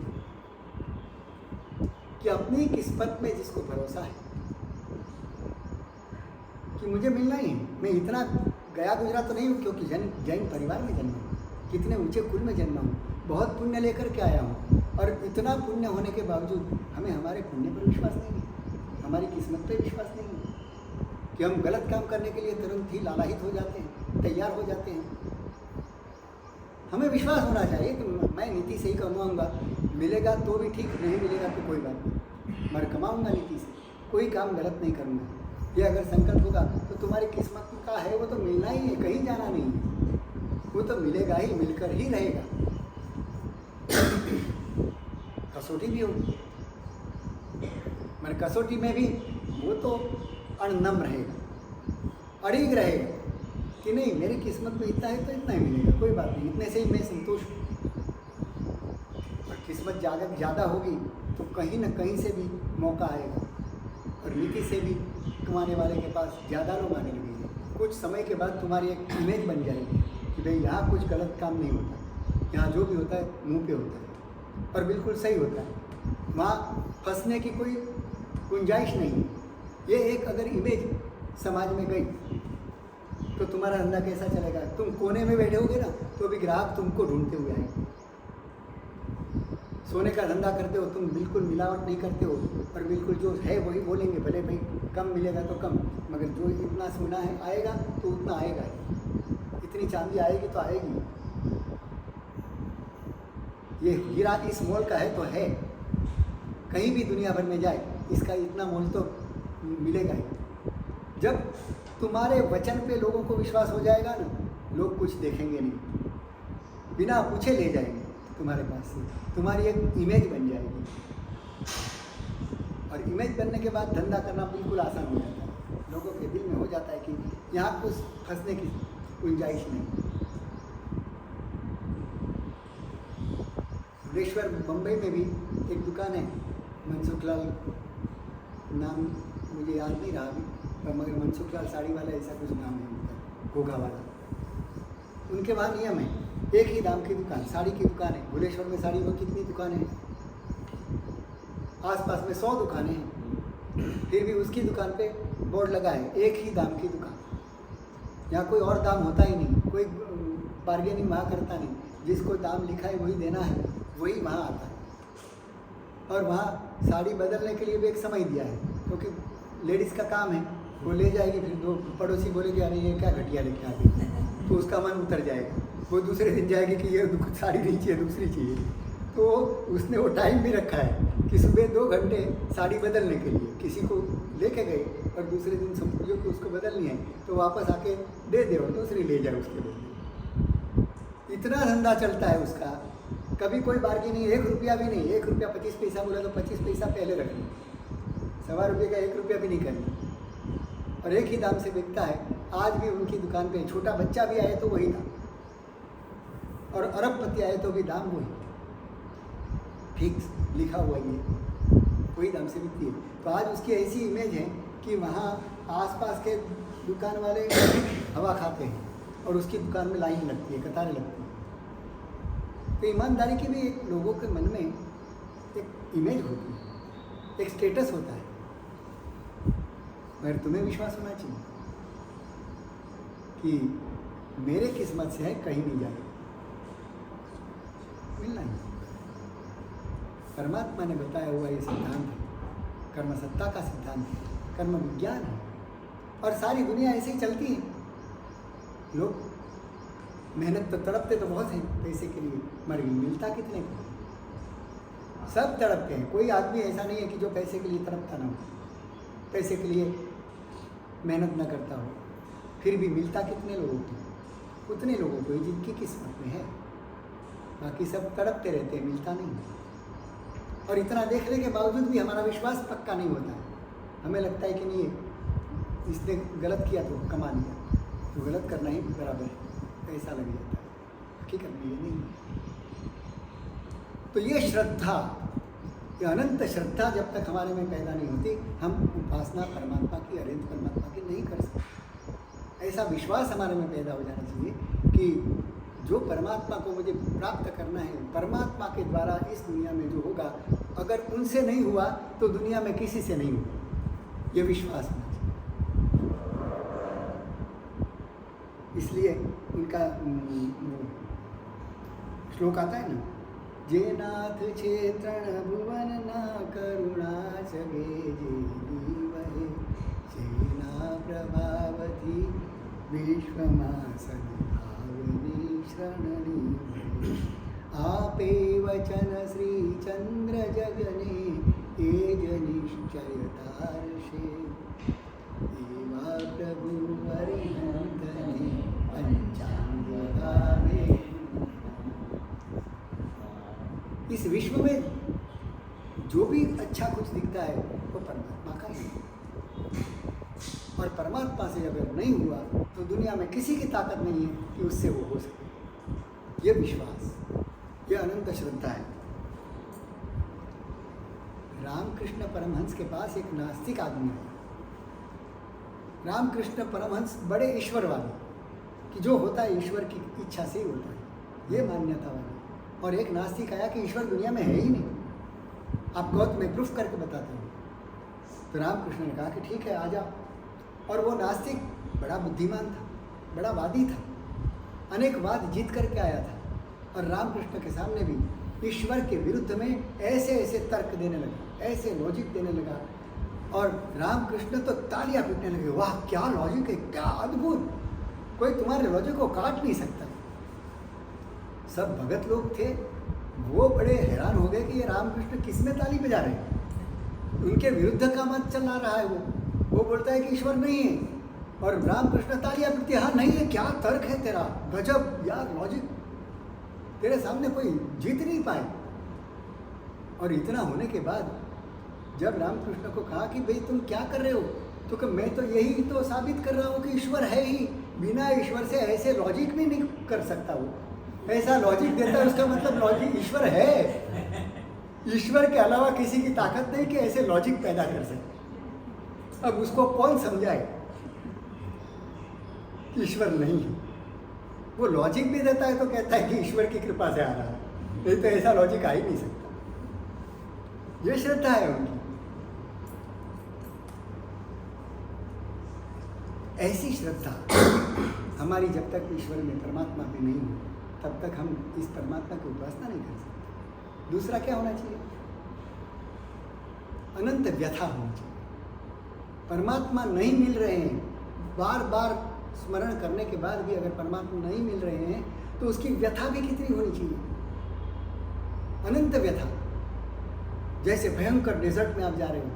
कि अपनी किस्मत में जिसको भरोसा है कि मुझे मिलना ही है, मैं इतना गया गुजरा तो नहीं हूँ, क्योंकि जैन परिवार में जन्मा हूँ, कितने ऊंचे कुल में जन्मा हूँ, बहुत पुण्य लेकर के आया हूँ, और इतना पुण्य होने के बावजूद हमें हमारे पुण्य पर विश्वास नहीं है, हमारी किस्मत पर विश्वास नहीं है, कि हम गलत काम करने के लिए तुरंत ही लालायित हो जाते हैं, तैयार हो जाते हैं। हमें विश्वास होना चाहिए कि मैं नीति से ही कमाऊँगा, मिलेगा तो भी ठीक, नहीं मिलेगा तो कोई बात नहीं, मैं कमाऊँगा नीति से, कोई काम गलत नहीं करूँगा। ये अगर संकल्प होगा तो तुम्हारी किस्मत का है, वो तो मिलना ही है, कहीं जाना नहीं है, वो तो मिलेगा ही, मिलकर ही रहेगा। कसौटी भी होगी, मगर कसौटी में भी वो तो अणनम रहेगा, अड़िग रहेगा कि नहीं मेरी किस्मत में इतना है तो इतना ही मिलेगा, कोई बात नहीं, इतने से ही मैं संतुष्ट हूँ। और किस्मत ज़्यादा होगी तो कहीं ना कहीं से भी मौका आएगा, और नीति से भी कमाने वाले के पास ज़्यादा लोग आने लगेंगे। कुछ समय के बाद तुम्हारी एक इमेज बन जाएगी कि भाई यहाँ कुछ गलत काम नहीं होता, यहाँ जो भी होता है मुँह पे होता है और बिल्कुल सही होता है, वहाँ फंसने की कोई गुंजाइश नहीं है। ये एक अगर इमेज समाज में गई तो तुम्हारा धंधा कैसा चलेगा? तुम कोने में बैठे होगे ना तो भी ग्राहक तुमको ढूंढते हुए आएंगे। सोने का धंधा करते हो तुम, बिल्कुल मिलावट नहीं करते हो, और बिल्कुल जो है वही बोलेंगे, भले भाई कम मिलेगा तो कम, मगर जो इतना सोना है आएगा तो उतना आएगा ही, इतनी चांदी आएगी तो आएगी। ये हीरा इस मोल का है तो है, कहीं भी दुनिया भर में जाए इसका इतना मोल तो मिलेगा ही। जब तुम्हारे वचन पे लोगों को विश्वास हो जाएगा ना, लोग कुछ देखेंगे नहीं, बिना पूछे ले जाएंगे तुम्हारे पास से, तुम्हारी एक इमेज बन जाएगी, और इमेज बनने के बाद धंधा करना बिल्कुल आसान हो जाता है। लोगों के दिल में हो जाता है कि यहाँ कुछ फंसने की गुंजाइश नहीं। भुवनेश्वर मुंबई में भी एक दुकान है, मनसुख लाल नाम मुझे याद नहीं रहा अभी, पर मगर मनसुख लाल साड़ी वाला ऐसा कुछ नाम है उनका, घोघा वाला। उनके वहाँ नियम है, एक ही दाम की दुकान, साड़ी की दुकान है। भुवनेश्वर में साड़ी में कितनी दुकानें हैं, आसपास में 100 दुकानें हैं, फिर भी उसकी दुकान पे बोर्ड लगा है एक ही दाम की दुकान। यहाँ कोई और दाम होता ही नहीं, कोई बार्गेनिंग वहाँ करता नहीं, जिसको दाम लिखा है वही देना है, वही वहाँ आता है। और वहाँ साड़ी बदलने के लिए भी एक समय दिया है, क्योंकि लेडीज़ का काम है, वो ले जाएगी, फिर दो पड़ोसी बोलेगी अरे ये क्या घटिया लेके आ गई, तो उसका मन उतर जाएगा, वो दूसरे दिन जाएगी कि ये साड़ी नहीं चाहिए, दूसरी चाहिए। तो उसने वो टाइम भी रखा है कि सुबह 2 घंटे साड़ी बदलने के लिए, किसी को लेके गए और दूसरे दिन समझो कि उसको बदलनी है तो वापस आके दे दे और दूसरी ले जाए उसके लिए। इतना धंधा चलता है उसका, कभी कोई बार्गेनिंग, 1 रुपया भी नहीं, 1 रुपया 25 पैसा बोला तो 25 पैसा पहले रखना, 1.25 रुपये का 1 रुपया भी नहीं करना, और एक ही दाम से बिकता है। आज भी उनकी दुकान पे छोटा बच्चा भी आए तो वही दाम, और अरबपति आए तो भी दाम वही, फिक्स लिखा हुआ ये, वही दाम से बिकती है। तो आज उसकी ऐसी इमेज है कि वहाँ आसपास के दुकान वाले हवा खाते हैं और उसकी दुकान में लाइन लगती है, कतारें लगती हैं। तो ईमानदारी की भी एक लोगों के मन में एक इमेज होती है, एक स्टेटस होता है, मगर तुम्हें विश्वास होना चाहिए कि मेरे किस्मत से है, कहीं नहीं जाए, मिलना ही। परमात्मा ने बताया हुआ ये सिद्धांत है, कर्म सत्ता का सिद्धांत है, कर्म विज्ञान है, और सारी दुनिया ऐसे ही चलती है। लोग मेहनत तो तड़पते तो बहुत हैं पैसे के लिए, मगर मिलता कितने को? सब तड़पते हैं, कोई आदमी ऐसा नहीं है कि जो पैसे के लिए तड़पता ना हो, पैसे के लिए मेहनत ना करता हो, फिर भी मिलता कितने लोगों को? उतने लोगों को जिनकी किस्मत में है, बाकी सब तड़पते रहते हैं, मिलता नहीं। और इतना देखने के बावजूद भी हमारा विश्वास पक्का नहीं होता है, हमें लगता है कि नहीं इसने गलत किया तो कमा लिया, तो गलत करना ही बराबर है, पैसा लग जाता है, हकीकत में ये नहीं है। तो ये श्रद्धा, ये अनंत श्रद्धा जब तक हमारे में पैदा नहीं होती, हम उपासना परमात्मा की, अनंत परमात्मा की नहीं कर सकते। ऐसा विश्वास हमारे में पैदा हो जाना चाहिए कि जो परमात्मा को मुझे प्राप्त करना है, परमात्मा के द्वारा इस दुनिया में जो होगा, अगर उनसे नहीं हुआ तो दुनिया में किसी से नहीं होगा, ये विश्वास होना चाहिए। इसलिए उनका श्लोक आता है ना, जे नाथ क्षेत्रण भुवन ना करुणा जगे जे वहे, जेना प्रभावती विश्वमा सद्भावनी शरणनी, आपे वचन श्री चंद्र जगने, एज निश्चय तारशे, एवा प्रभु हरिहंतने पंचांग भावे। इस विश्व में जो भी अच्छा कुछ दिखता है वो परमात्मा का ही है, और परमात्मा से अगर नहीं हुआ तो दुनिया में किसी की ताकत नहीं है कि उससे वो हो सके। ये विश्वास, ये अनंत श्रद्धा है। रामकृष्ण परमहंस के पास एक नास्तिक आदमी है। रामकृष्ण परमहंस बड़े ईश्वरवादी, कि जो होता है ईश्वर की इच्छा से ही होता है, ये मान्यता वाली। और एक नास्तिक आया कि ईश्वर दुनिया में है ही नहीं, आप कहो तो मैं प्रूफ करके बताता हूँ। तो रामकृष्ण ने कहा कि ठीक है, आ जाओ। और वो नास्तिक बड़ा बुद्धिमान था, बड़ा वादी था, अनेक वाद जीत करके आया था, और रामकृष्ण के सामने भी ईश्वर के विरुद्ध में ऐसे ऐसे तर्क देने लगा, ऐसे लॉजिक देने लगा, और रामकृष्ण तो तालियां पीटने लगे, वाह क्या लॉजिक है, क्या अद्भुत, कोई तुम्हारे लॉजिक को काट नहीं सकता। सब भगत लोग थे, वो बड़े हैरान हो गए कि ये रामकृष्ण किसमें ताली बजा रहे हैं, उनके विरुद्ध का मत चला रहा है। वो बोलता है कि ईश्वर नहीं है, और रामकृष्ण तालियां पीटते, हाँ नहीं है, क्या तर्क है तेरा, गजब यार लॉजिक, तेरे सामने कोई जीत नहीं पाए। और इतना होने के बाद जब रामकृष्ण को कहा कि भाई तुम क्या कर रहे हो, तो कि मैं तो यही तो साबित कर रहा हूँ कि ईश्वर है ही, बिना ईश्वर से ऐसे लॉजिक भी नहीं कर सकता, वो ऐसा लॉजिक देता है उसका मतलब लॉजिक ईश्वर है, ईश्वर के अलावा किसी की ताकत नहीं कि ऐसे लॉजिक पैदा कर सके। अब उसको कौन समझाए ईश्वर नहीं है, वो लॉजिक भी देता है तो कहता है कि ईश्वर की कृपा से आ रहा है, नहीं तो ऐसा लॉजिक आ ही नहीं सकता। ये श्रद्धा है उनकी। ऐसी श्रद्धा हमारी जब तक ईश्वर में परमात्मा में नहीं हो तब तक हम इस परमात्मा की उपासना नहीं कर सकते। दूसरा क्या होना चाहिए, अनंत व्यथा होनी चाहिए। परमात्मा नहीं मिल रहे हैं, बार बार स्मरण करने के बाद भी अगर परमात्मा नहीं मिल रहे हैं तो उसकी व्यथा भी कितनी होनी चाहिए, अनंत व्यथा। जैसे भयंकर डेजर्ट में आप जा रहे हो,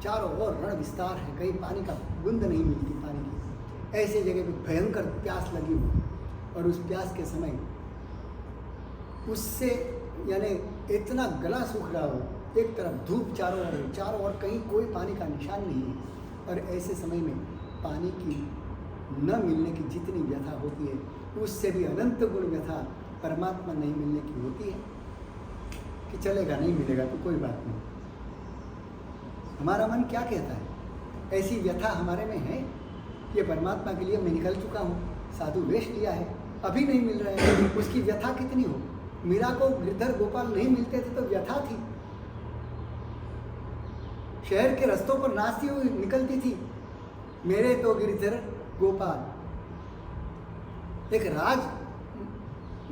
चारों ओर रण विस्तार है, कहीं पानी का बूंद नहीं मिलती पानी की, ऐसे जगह पे भयंकर प्यास लगी हो, और उस प्यास के समय उससे यानी इतना गला सूख रहा हो, एक तरफ धूप चारों ओर कहीं कोई पानी का निशान नहीं है, और ऐसे समय में पानी की न मिलने की जितनी व्यथा होती है उससे भी अनंत गुण व्यथा परमात्मा नहीं मिलने की होती है कि चलेगा नहीं मिलेगा तो कोई बात नहीं। हमारा मन क्या कहता है, ऐसी व्यथा हमारे में है, ये परमात्मा के लिए मैं निकल चुका हूँ, साधु वेश लिया है, अभी नहीं मिल रहे हैं, उसकी व्यथा कितनी हो। मीरा को गिरधर गोपाल नहीं मिलते थे तो व्यथा थी, शहर के रास्तों पर नाचती हुई निकलती थी, मेरे तो गिरधर गोपाल। एक राज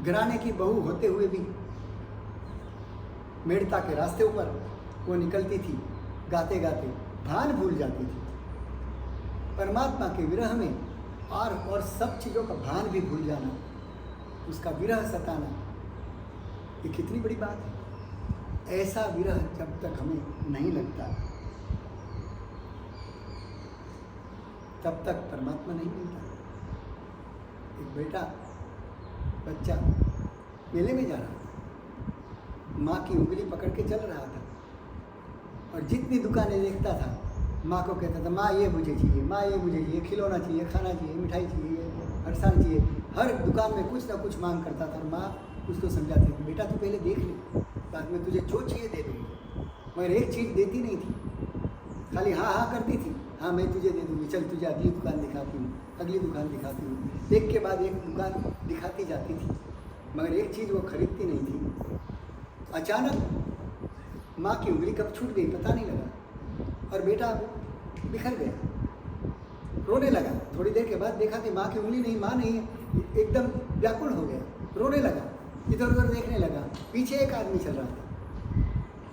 घराने की बहू होते हुए भी मेड़ता के रास्ते ऊपर वो निकलती थी, गाते गाते भान भूल जाती थी। परमात्मा के विरह में और सब चीज़ों का भान भी भूल जाना, उसका विरह सताना, ये कितनी बड़ी बात है। ऐसा विरह जब तक हमें नहीं लगता तब तक परमात्मा नहीं मिलता। एक बच्चा मेले में जा रहा था, माँ की उंगली पकड़ के चल रहा था, और जितनी दुकानें देखता था माँ को कहता था, माँ ये मुझे चाहिए, माँ ये मुझे चाहिए, खिलौना चाहिए, खाना चाहिए, मिठाई चाहिए, फरसान चाहिए। हर दुकान में कुछ ना कुछ मांग करता था, और माँ उसको समझाती थी, बेटा तू पहले देख ले, बाद में तुझे जो चाहिए दे दूँगी। मगर एक चीज़ देती नहीं थी, खाली हाँ हाँ करती थी, हाँ मैं तुझे दे दूँगी, चल तुझे अगली दुकान दिखाती हूँ, अगली दुकान दिखाती हूँ। एक के बाद एक दुकान दिखाती जाती थी, मगर एक चीज़ वो खरीदती नहीं थी। अचानक माँ की उंगली कब छूट गई पता नहीं लगा, और बेटा बिखर गया, रोने लगा। थोड़ी देर के बाद देखा कि माँ की उंगली नहीं, माँ नहीं है, एकदम व्याकुल हो गया, रोने लगा, इधर उधर देखने लगा। पीछे एक आदमी चल रहा था,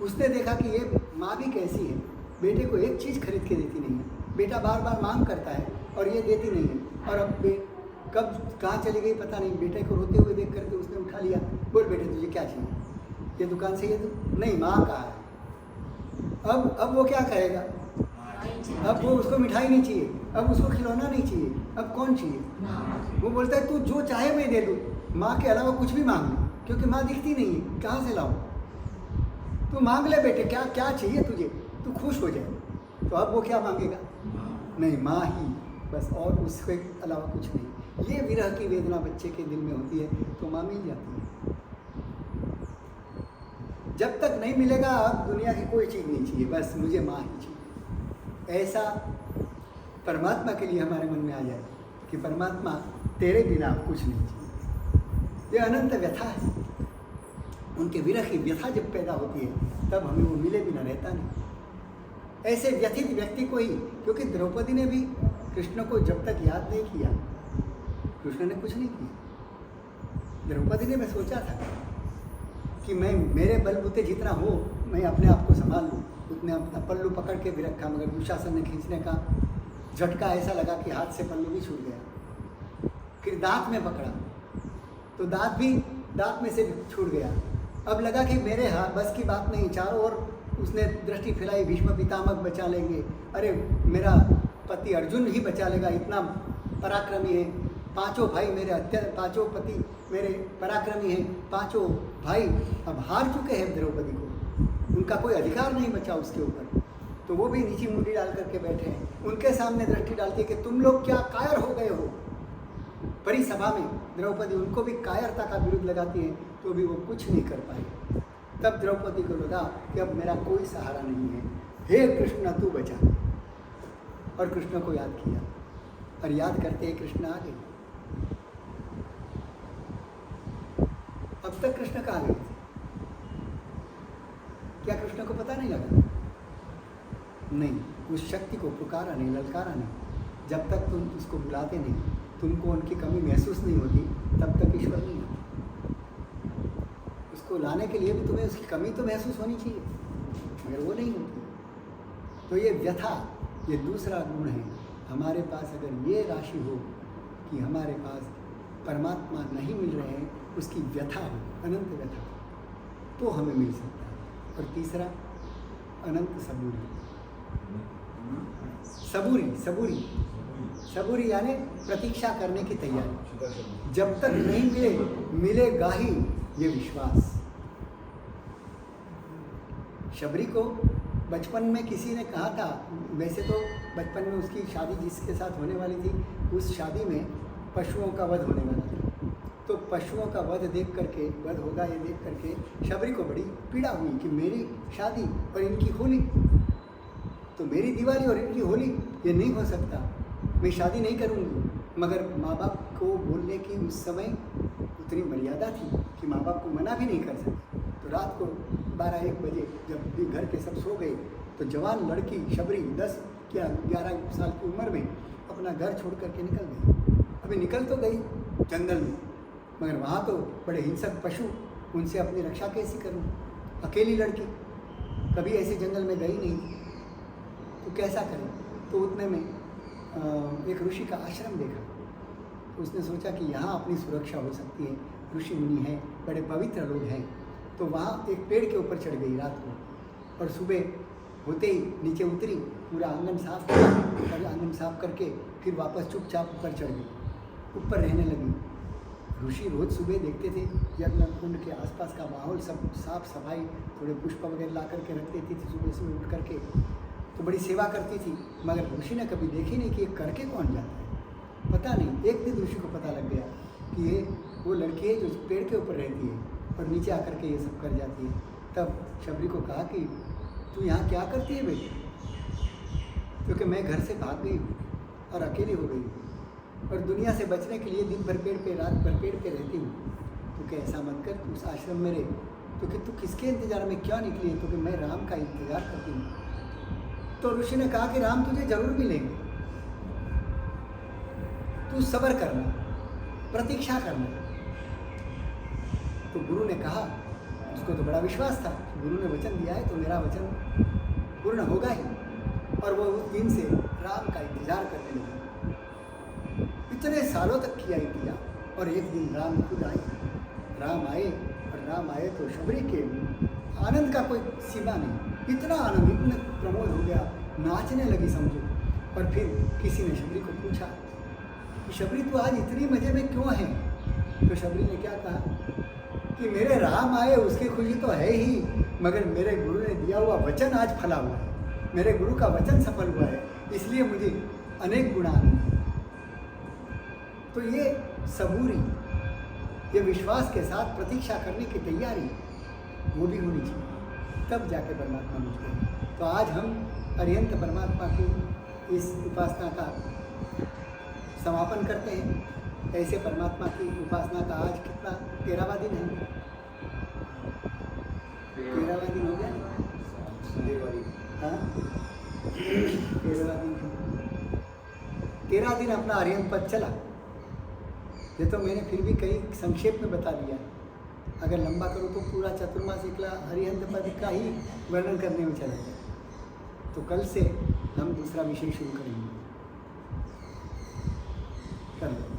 उसने देखा कि ये माँ भी कैसी है, बेटे को एक चीज़ खरीद के देती नहीं है, बेटा बार बार मांग करता है और ये देती नहीं है। और अब कब कहाँ चली गई पता नहीं, बेटे को रोते हुए देख करके उसने उठा लिया, बोल बेटे तुझे क्या चाहिए, ये दुकान से ये दो, नहीं माँ कहा है। अब वो क्या करेगा, अब वो उसको मिठाई नहीं चाहिए, अब उसको खिलौना नहीं चाहिए, अब कौन चाहिए। वो बोलता है तू जो चाहे मैं दे दूँ, माँ के अलावा कुछ भी मांग लो, क्योंकि माँ दिखती नहीं है, कहाँ से लाऊं, तू मांग ले बेटे, क्या क्या चाहिए तुझे, तू खुश हो जाए। तो अब वो क्या मांगेगा, नहीं माँ ही बस, और उसके अलावा कुछ नहीं। ये विरह की वेदना बच्चे के दिल में होती है तो माँ मिल जाती है। जब तक नहीं मिलेगा अब दुनिया की कोई चीज़ नहीं चाहिए, बस मुझे माँ ही चाहिए। ऐसा परमात्मा के लिए हमारे मन में आ जाए कि परमात्मा तेरे बिना कुछ नहीं चाहिए। ये अनंत व्यथा है, उनके विरह की व्यथा जब पैदा होती है तब हमें वो मिले बिना रहता नहीं। ऐसे व्यथित व्यक्ति को ही, क्योंकि द्रौपदी ने भी कृष्ण को जब तक याद नहीं किया कृष्ण ने कुछ नहीं किया। द्रौपदी ने मैं सोचा था कि मैं मेरे बलबूते जितना हो मैं अपने आप को संभाल लूँ, उतने अपना पल्लू पकड़ के भी रखा, मगर दुशासन ने खींचने का झटका ऐसा लगा कि हाथ से पल्लू भी छूट गया। फिर दांत में पकड़ा तो दांत में से भी छूट गया। अब लगा कि मेरे हाथ बस की बात नहीं, चारों ओर उसने दृष्टि फैलाई, भीष्म पितामह बचा लेंगे, अरे मेरा पति अर्जुन ही बचा लेगा, इतना पराक्रमी है, पांचों भाई मेरे पांचों पति मेरे पराक्रमी हैं, पांचों भाई अब हार चुके हैं द्रौपदी को, उनका कोई अधिकार नहीं बचा उसके ऊपर। तो वो भी नीची मुंडी डाल करके बैठे हैं, उनके सामने दृष्टि डालती है कि तुम लोग क्या कायर हो गए हो। बड़ी सभा में द्रौपदी उनको भी कायरता का विरुद्ध लगाती है, तो भी वो कुछ नहीं कर पाई। तब द्रौपदी को लगा कि अब मेरा कोई सहारा नहीं है, हे कृष्ण तू बचा। और कृष्ण को याद किया, और याद करते ही कृष्ण आ गए। अब तक कृष्ण कहाँ गए थे? क्या कृष्ण को पता नहीं लगा? नहीं, उस शक्ति को पुकारा नहीं, ललकारा नहीं। जब तक तुम उसको बुलाते नहीं, तुमको उनकी कमी महसूस नहीं होती, तब तक ईश्वर नहीं होता। उसको लाने के लिए भी तुम्हें उसकी कमी तो महसूस होनी चाहिए, मगर वो नहीं होती। तो ये व्यथा, ये दूसरा गुण है। हमारे पास अगर ये राशि हो कि हमारे पास परमात्मा नहीं मिल रहे हैं, उसकी व्यथा हो, अनंत व्यथा, तो हमें मिल सकता है। और तीसरा अनंत सबूरी। सबूरी यानी प्रतीक्षा करने की तैयारी। जब तक नहीं मिले, मिलेगा ही ये विश्वास। शबरी को बचपन में किसी ने कहा था, वैसे तो बचपन में उसकी शादी जिसके साथ होने वाली थी, उस शादी में पशुओं का वध होने वाला था। तो पशुओं का वध देख करके, वध होगा ये देख करके शबरी को बड़ी पीड़ा हुई कि मेरी शादी और इनकी होली, तो मेरी दिवाली और इनकी होली, ये नहीं हो सकता, मैं शादी नहीं करूँगी। मगर माँ बाप को बोलने की उस समय उतनी मर्यादा थी कि माँ बाप को मना भी नहीं कर सकते। तो रात को 12-1 बजे जब भी घर के सब सो गए, तो जवान लड़की शबरी 10 या 11 साल की उम्र में अपना घर छोड़ करके निकल गई। अभी निकल तो गई जंगल में, मगर वहाँ तो बड़े हिंसक पशु, उनसे अपनी रक्षा कैसे करूँ? अकेली लड़की, कभी ऐसे जंगल में गई नहीं, तो कैसा करें? तो उतने में एक ऋषि का आश्रम देखा। तो उसने सोचा कि यहाँ अपनी सुरक्षा हो सकती है, ऋषि मुनि हैं, बड़े पवित्र लोग हैं। तो वहाँ एक पेड़ के ऊपर चढ़ गई रात को, और सुबह होते ही नीचे उतरी, पूरा आंगन साफ किया, और आंगन साफ करके फिर वापस चुपचाप ऊपर चढ़ गई, ऊपर रहने लगी। ऋषि रोज सुबह देखते थे यज्ञ कुंड के आसपास का माहौल सब साफ सफाई, थोड़े पुष्प वगैरह ला करके रख देती थी सुबह सुबह उठ करके, तो बड़ी सेवा करती थी। मगर ऋषि ने कभी देखी नहीं कि ये करके कौन जाता है, पता नहीं। एक दिन ऋषि को पता लग गया कि ये वो लड़की है जो पेड़ के ऊपर रहती है और नीचे आकर के ये सब कर जाती है। तब शबरी को कहा कि तू यहाँ क्या करती है बेटी? क्योंकि मैं घर से भाग गई हूँ और अकेली हो गई हूँ, और दुनिया से बचने के लिए दिन भर पेड़ पे, रात भर पेड़ पे रहती हूँ। तो क्या ऐसा मत कर, तू उस आश्रम में रह। तो कि तू किसके इंतजार में क्यों निकली है? तो कि मैं राम का इंतजार करती हूँ। तो ऋषि ने कहा कि राम तुझे जरूर मिलेंगे, तू सब्र करना, प्रतीक्षा करना। तो गुरु ने कहा, उसको तो बड़ा विश्वास था, गुरु ने वचन दिया है तो मेरा वचन पूर्ण होगा ही। और वो उस दिन से राम का इंतजार करने लगा। इतने सालों तक किया इंतजार, और एक दिन राम खुद आए। राम आए, और राम आए तो शबरी के आनंद का कोई सीमा नहीं, इतना आनंद, इतना प्रमोद हो गया, नाचने लगी समझो। और फिर किसी ने शबरी को पूछा कि शबरी तू आज इतनी मज़े में क्यों है? तो शबरी ने क्या कहा कि मेरे राम आए उसकी खुशी तो है ही, मगर मेरे गुरु ने दिया हुआ वचन आज फला हुआ है, मेरे गुरु का वचन सफल हुआ है, इसलिए मुझे अनेक गुण आनंद है। तो ये सबूरी, ये विश्वास के साथ प्रतीक्षा करने की तैयारी, वो भी होनी चाहिए, तब जाके परमात्मा मिलते हैं। तो आज हम अरिहंत परमात्मा की इस उपासना का समापन करते हैं। ऐसे परमात्मा की उपासना का आज कितना 13वां दिन है? 13वां दिन हो गया। हाँ, 13वां दिन, 13 दिन अपना अरिहंत पद चला। ये तो मैंने फिर भी कई संक्षेप में बता दिया, अगर लंबा करो तो पूरा चतुर्मास एकला हरिहंत पद का ही वर्णन करने में चला जाए। तो कल से हम दूसरा विषय शुरू करेंगे। कर लो।